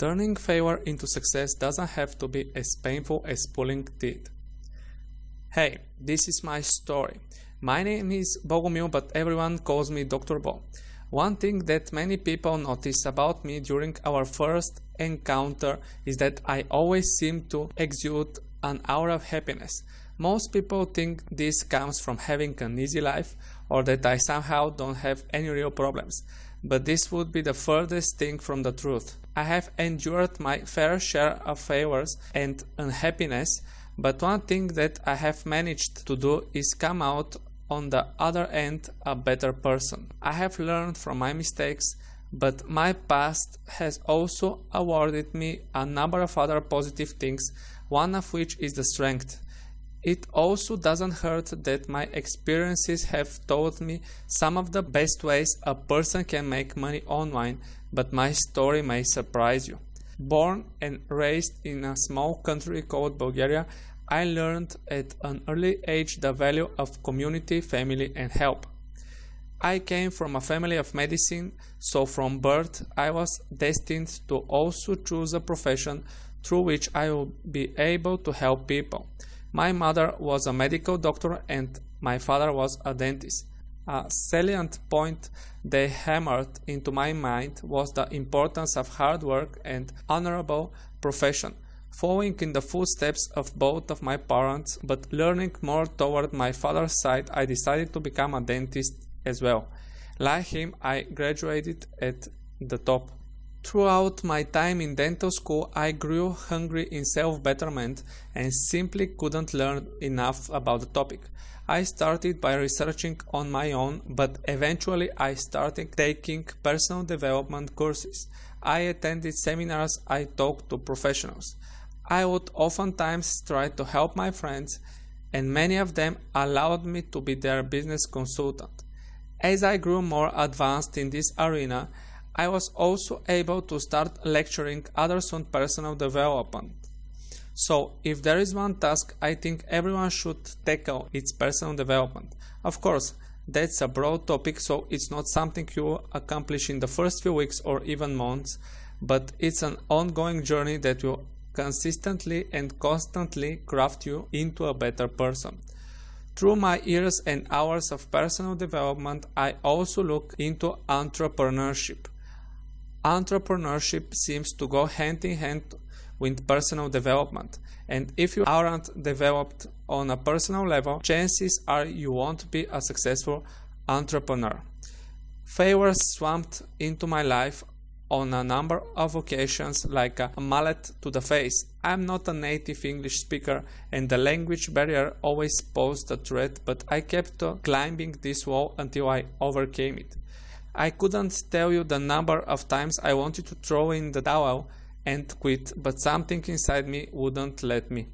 Turning failure into success doesn't have to be as painful as pulling teeth. Hey, this is my story. My name is Bogomil, but everyone calls me Dr. Bo. One thing that many people notice about me during our first encounter is that I always seem to exude an aura of happiness. Most people think this comes from having an easy life or that I somehow don't have any real problems. But this would be the furthest thing from the truth. I have endured my fair share of failures and unhappiness, but one thing that I have managed to do is come out on the other end a better person. I have learned from my mistakes, but my past has also awarded me a number of other positive things, one of which is the strength. It also doesn't hurt that my experiences have taught me some of the best ways a person can make money online, but my story may surprise you. Born and raised in a small country called Bulgaria, I learned at an early age the value of community, family, and help. I came from a family of medicine, so from birth I was destined to also choose a profession through which I will be able to help people. My mother was a medical doctor and my father was a dentist. A salient point they hammered into my mind was the importance of hard work and honorable profession. Following in the footsteps of both of my parents, but learning more toward my father's side, I decided to become a dentist as well. Like him, I graduated at the top. Throughout my time in dental school, I grew hungry in self-betterment and simply couldn't learn enough about the topic. I started by researching on my own, but eventually I started taking personal development courses. I attended seminars, I talked to professionals. I would oftentimes try to help my friends, and many of them allowed me to be their business consultant. As I grew more advanced in this arena, I was also able to start lecturing others on personal development. So, if there is one task I think everyone should tackle, it's personal development. Of course, that's a broad topic, so it's not something you accomplish in the first few weeks or even months, but it's an ongoing journey that will consistently and constantly craft you into a better person. Through my years and hours of personal development, I also look into entrepreneurship. Entrepreneurship seems to go hand in hand with personal development, and if you aren't developed on a personal level, chances are you won't be a successful entrepreneur. Failure swamped into my life on a number of occasions like a mallet to the face. I'm not a native English speaker and the language barrier always posed a threat, but I kept climbing this wall until I overcame it. I couldn't tell you the number of times I wanted to throw in the towel and quit, but something inside me wouldn't let me.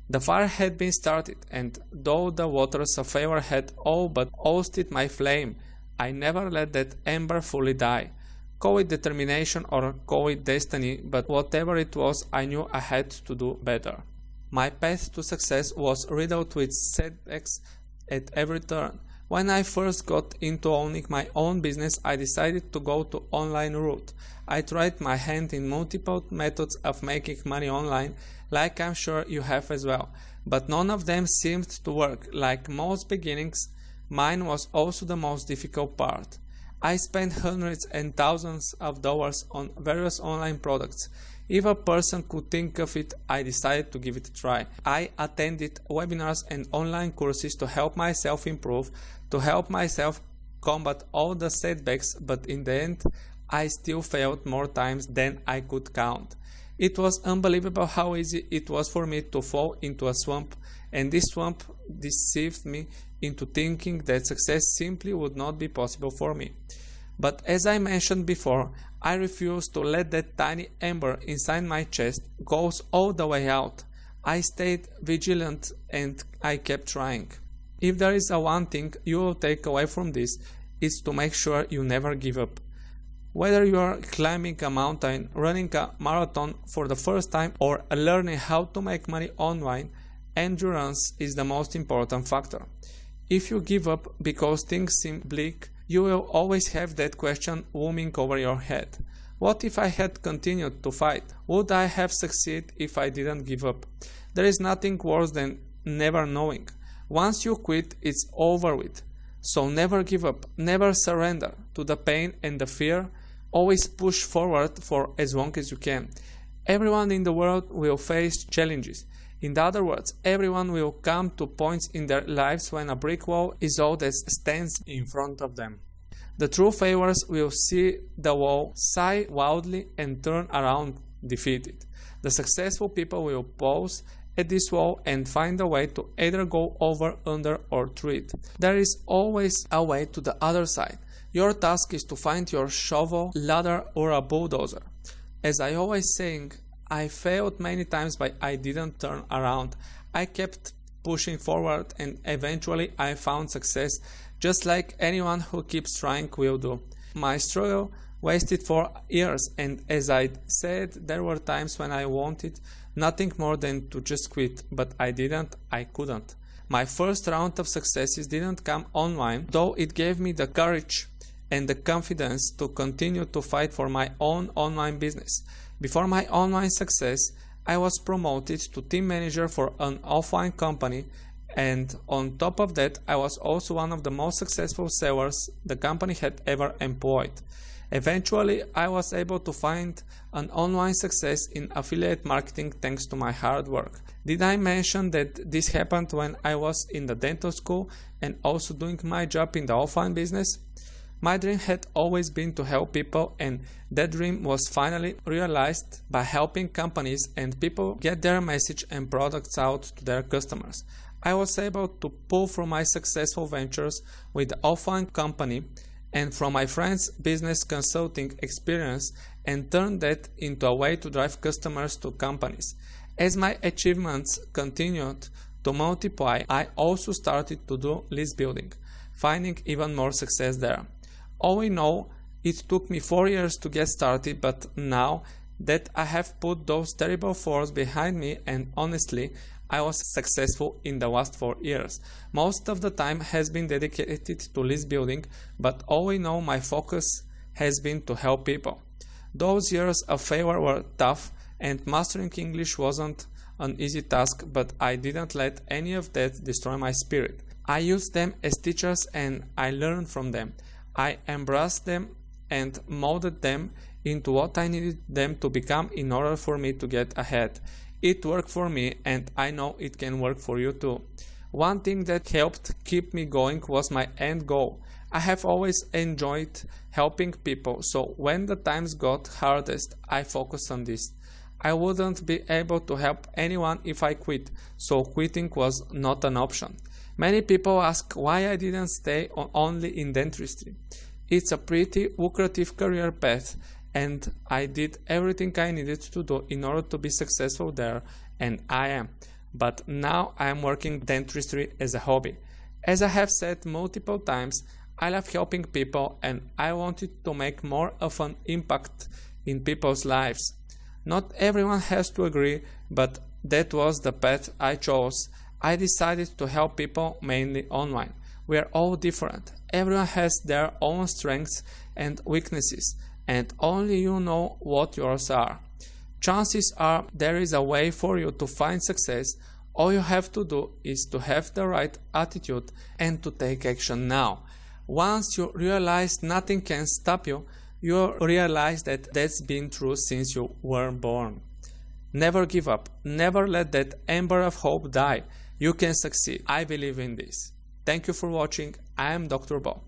The fire had been started, and though the waters of failure had all but ousted my flame, I never let that ember fully die. Call it determination or call it destiny, but whatever it was, I knew I had to do better. My path to success was riddled with setbacks at every turn. When I first got into owning my own business, I decided to go to online route. I tried my hand in multiple methods of making money online, like I'm sure you have as well, but none of them seemed to work. Like most beginnings, mine was also the most difficult part. I spent hundreds and thousands of dollars on various online products. If a person could think of it, I decided to give it a try. I attended webinars and online courses to help myself improve, to help myself combat all the setbacks, but in the end, I still failed more times than I could count. It was unbelievable how easy it was for me to fall into a swamp, and this swamp deceived me into thinking that success simply would not be possible for me. But as I mentioned before, I refused to let that tiny ember inside my chest go all the way out. I stayed vigilant and I kept trying. If there is one thing you will take away from this, it's to make sure you never give up. Whether you are climbing a mountain, running a marathon for the first time, or learning how to make money online, endurance is the most important factor. If you give up because things seem bleak, you will always have that question looming over your head. What if I had continued to fight? Would I have succeeded if I didn't give up? There is nothing worse than never knowing. Once you quit, it's over with. So never give up, never surrender to the pain and the fear. Always push forward for as long as you can. Everyone in the world will face challenges. In other words, everyone will come to points in their lives when a brick wall is all that stands in front of them. The true failures will see the wall, sigh wildly, and turn around defeated. The successful people will pause at this wall and find a way to either go over, under, or through it. There is always a way to the other side. Your task is to find your shovel, ladder, or a bulldozer. As I always saying, I failed many times, but I didn't turn around. I kept pushing forward, and eventually I found success, just like anyone who keeps trying will do. My struggle wasted 4 years, and as I said, there were times when I wanted nothing more than to just quit, but I couldn't. My first round of successes didn't come online, though it gave me the courage and the confidence to continue to fight for my own online business. Before my online success, I was promoted to team manager for an offline company, and on top of that, I was also one of the most successful sellers the company had ever employed. Eventually, I was able to find an online success in affiliate marketing thanks to my hard work. Did I mention that this happened when I was in the dental school and also doing my job in the offline business? My dream had always been to help people, and that dream was finally realized by helping companies and people get their message and products out to their customers. I was able to pull from my successful ventures with the offline company and from my friend's business consulting experience and turn that into a way to drive customers to companies. As my achievements continued to multiply, I also started to do list building, finding even more success there. All in all, it took me 4 years to get started, but now that I have put those terrible 4s behind me, and honestly, I was successful in the last 4 years. Most of the time has been dedicated to list building, but all in all, my focus has been to help people. Those years of failure were tough, and mastering English wasn't an easy task, but I didn't let any of that destroy my spirit. I used them as teachers and I learned from them. I embraced them and molded them into what I needed them to become in order for me to get ahead. It worked for me, and I know it can work for you too. One thing that helped keep me going was my end goal. I have always enjoyed helping people, so when the times got hardest, I focused on this. I wouldn't be able to help anyone if I quit, so quitting was not an option. Many people ask why I didn't stay only in dentistry. It's a pretty lucrative career path, and I did everything I needed to do in order to be successful there, and I am. But now I am working dentistry as a hobby. As I have said multiple times, I love helping people, and I wanted to make more of an impact in people's lives. Not everyone has to agree, but that was the path I chose. I decided to help people mainly online. We are all different. Everyone has their own strengths and weaknesses, and only you know what yours are. Chances are there is a way for you to find success. All you have to do is to have the right attitude and to take action now. Once you realize nothing can stop you, you realize that that's been true since you were born. Never give up. Never let that ember of hope die. You can succeed. I believe in this. Thank you for watching. I am Dr. Bo.